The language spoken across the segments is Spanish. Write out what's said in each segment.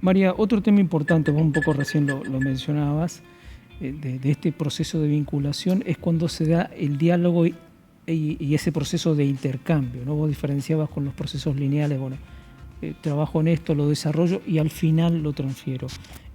María, otro tema importante, vos un poco recién lo mencionabas, de este proceso de vinculación es cuando se da el diálogo y ese proceso de intercambio, ¿no? Vos diferenciabas con los procesos lineales, bueno, trabajo en esto, lo desarrollo y al final lo transfiero.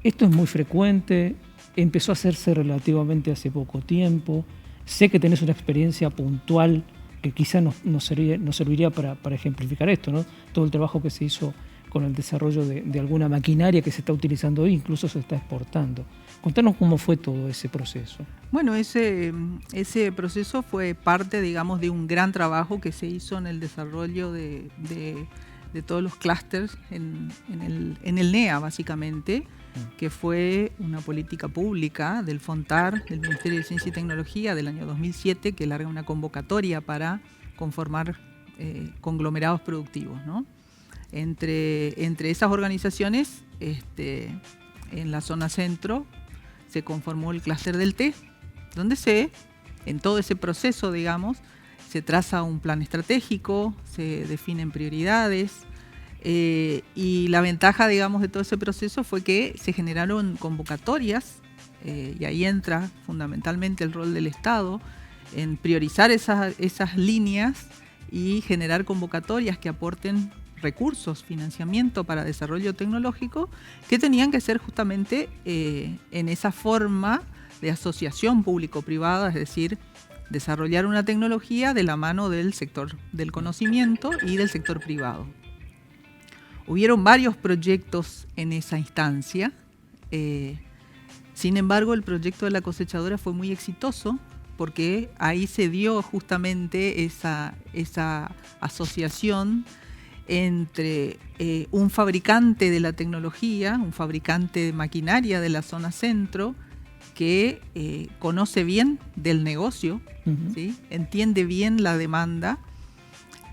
Esto es muy frecuente, empezó a hacerse relativamente hace poco tiempo. Sé que tenés una experiencia puntual que quizás nos serviría para ejemplificar esto, ¿no? Todo el trabajo que se hizo con el desarrollo de alguna maquinaria que se está utilizando hoy, incluso se está exportando. Contanos cómo fue todo ese proceso. Bueno, ese proceso fue parte, digamos, de un gran trabajo que se hizo en el desarrollo de todos los clústeres en el NEA, básicamente, que fue una política pública del FONTAR, del Ministerio de Ciencia y Tecnología, del año 2007, que larga una convocatoria para conformar conglomerados productivos, ¿no? Entre esas organizaciones, en la zona centro, se conformó el clúster del té, donde en todo ese proceso, digamos, se traza un plan estratégico, se definen prioridades, y la ventaja, digamos, de todo ese proceso fue que se generaron convocatorias, y ahí entra fundamentalmente el rol del Estado en priorizar esas líneas y generar convocatorias que aporten recursos, financiamiento para desarrollo tecnológico, que tenían que ser justamente en esa forma de asociación público-privada, es decir, desarrollar una tecnología de la mano del sector del conocimiento y del sector privado. Hubieron varios proyectos en esa instancia, sin embargo el proyecto de la cosechadora fue muy exitoso porque ahí se dio justamente esa asociación entre un fabricante de la tecnología, un fabricante de maquinaria de la zona centro, que conoce bien del negocio, ¿sí? Entiende bien la demanda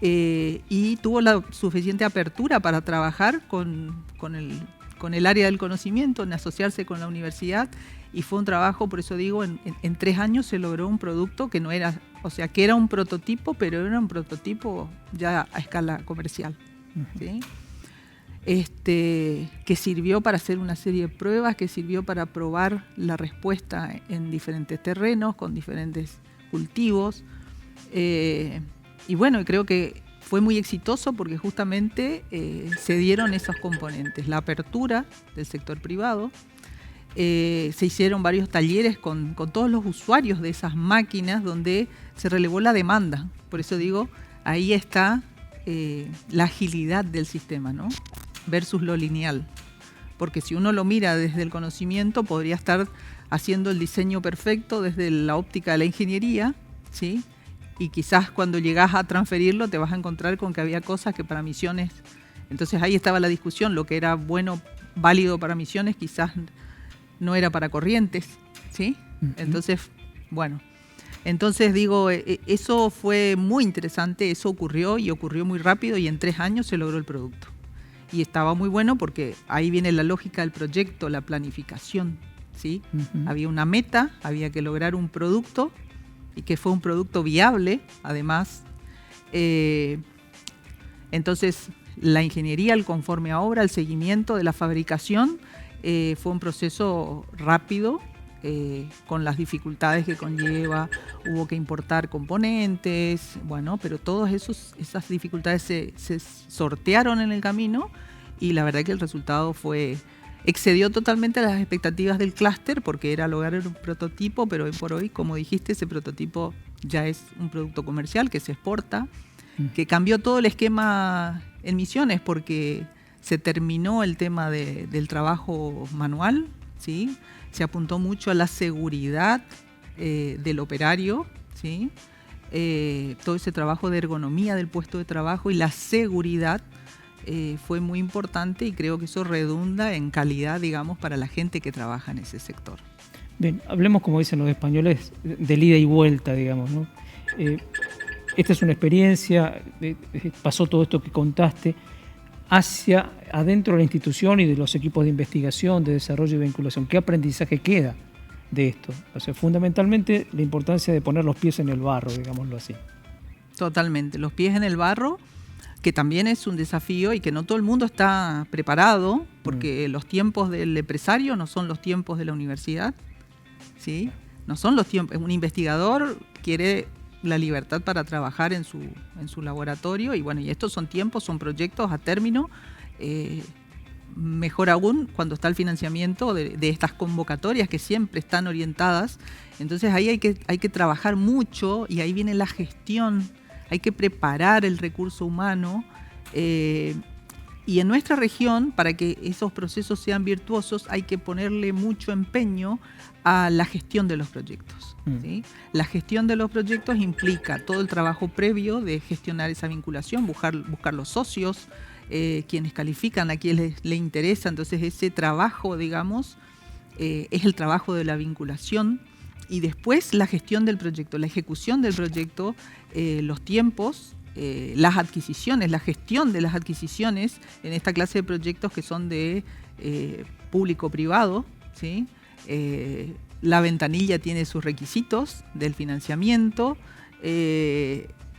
y tuvo la suficiente apertura para trabajar con el área del conocimiento, en asociarse con la universidad, y fue un trabajo, por eso digo, en 3 años se logró un producto que no era, o sea, que era un prototipo, pero era un prototipo ya a escala comercial, ¿sí? Que sirvió para hacer una serie de pruebas, que sirvió para probar la respuesta en diferentes terrenos, con diferentes cultivos. Y bueno, creo que fue muy exitoso porque justamente se dieron esos componentes. La apertura del sector privado, se hicieron varios talleres con todos los usuarios de esas máquinas donde se relevó la demanda. Por eso digo, ahí está la agilidad del sistema, ¿no? Versus lo lineal. Porque si uno lo mira desde el conocimiento, podría estar haciendo el diseño perfecto desde la óptica de la ingeniería, ¿sí? Y quizás cuando llegas a transferirlo te vas a encontrar con que había cosas que para misiones... Entonces ahí estaba la discusión, lo que era bueno, válido para misiones, quizás no era para corrientes, ¿sí? Entonces, bueno... Entonces digo, eso fue muy interesante, eso ocurrió y ocurrió muy rápido y en 3 años se logró el producto. Y estaba muy bueno porque ahí viene la lógica del proyecto, la planificación, ¿sí? Había una meta, había que lograr un producto y que fue un producto viable, además. Entonces, la ingeniería, el conforme a obra, el seguimiento de la fabricación, fue un proceso rápido, con las dificultades que conlleva, hubo que importar componentes, bueno, pero todas esas dificultades se sortearon en el camino y la verdad que el resultado excedió totalmente las expectativas del clúster porque era lograr un prototipo, pero hoy por hoy, como dijiste, ese prototipo ya es un producto comercial que se exporta, que cambió todo el esquema en Misiones porque se terminó el tema del trabajo manual, ¿sí? Se apuntó mucho a la seguridad del operario, ¿sí? Todo ese trabajo de ergonomía del puesto de trabajo y la seguridad fue muy importante y creo que eso redunda en calidad, digamos, para la gente que trabaja en ese sector. Bien, hablemos, como dicen los españoles, del ida y vuelta, digamos, ¿no? Esta es una experiencia, pasó todo esto que contaste, hacia adentro de la institución y de los equipos de investigación, de desarrollo y vinculación. ¿Qué aprendizaje queda de esto? O sea, fundamentalmente la importancia de poner los pies en el barro, digámoslo así. Totalmente, los pies en el barro, que también es un desafío y que no todo el mundo está preparado, porque los tiempos del empresario no son los tiempos de la universidad, ¿sí? No son los tiempos. Un investigador quiere la libertad para trabajar en su laboratorio y bueno, y estos son tiempos, son proyectos a término. Mejor aún cuando está el financiamiento de estas convocatorias que siempre están orientadas. Entonces ahí hay que trabajar mucho y ahí viene la gestión. Hay que preparar el recurso humano y en nuestra región, para que esos procesos sean virtuosos, hay que ponerle mucho empeño a la gestión de los proyectos. ¿Sí? La gestión de los proyectos implica todo el trabajo previo de gestionar esa vinculación, buscar los socios, quienes califican, a quienes le interesa. Entonces ese trabajo, digamos, es el trabajo de la vinculación. Y después la gestión del proyecto, la ejecución del proyecto, los tiempos, las adquisiciones, la gestión de las adquisiciones en esta clase de proyectos que son de público-privado, ¿sí? La ventanilla tiene sus requisitos del financiamiento,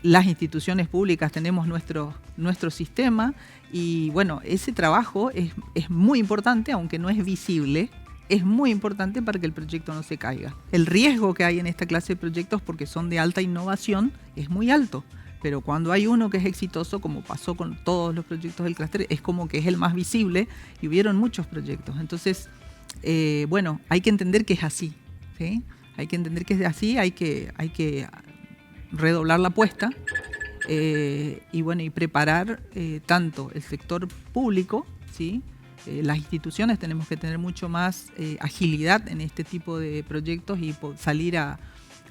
las instituciones públicas tenemos nuestro sistema y bueno, ese trabajo es muy importante, aunque no es visible. Es muy importante para que el proyecto no se caiga. El riesgo que hay en esta clase de proyectos, porque son de alta innovación, es muy alto. Pero cuando hay uno que es exitoso, como pasó con todos los proyectos del clúster, es como que es el más visible y hubieron muchos proyectos. Entonces, bueno, hay que entender que es así, ¿sí? Hay que entender que es así, hay que redoblar la apuesta y bueno, y preparar tanto el sector público, ¿sí? Las instituciones tenemos que tener mucho más agilidad en este tipo de proyectos y salir a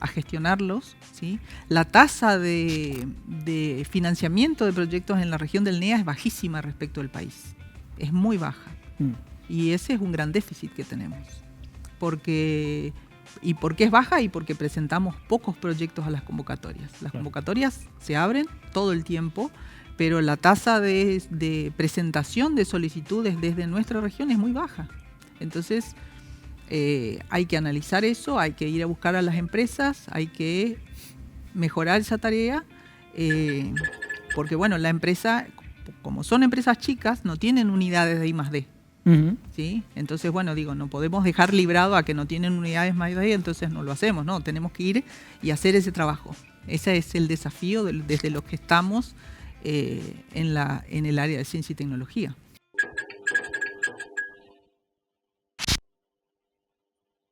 gestionarlos, ¿sí? La tasa de financiamiento de proyectos en la región del NEA es bajísima respecto del país, es muy baja. Y ese es un gran déficit que tenemos. ¿Por qué es baja? Y porque presentamos pocos proyectos a las convocatorias. Las convocatorias se abren todo el tiempo, pero la tasa de presentación de solicitudes desde nuestra región es muy baja. Entonces, hay que analizar eso, hay que ir a buscar a las empresas, hay que mejorar esa tarea, porque bueno, la empresa, como son empresas chicas, no tienen unidades de I+D. ¿Sí? Entonces, bueno, no podemos dejar librado a que no tienen unidades I+D, entonces no lo hacemos, no, tenemos que ir y hacer ese trabajo. Ese es el desafío desde los que estamos en el área de ciencia y tecnología.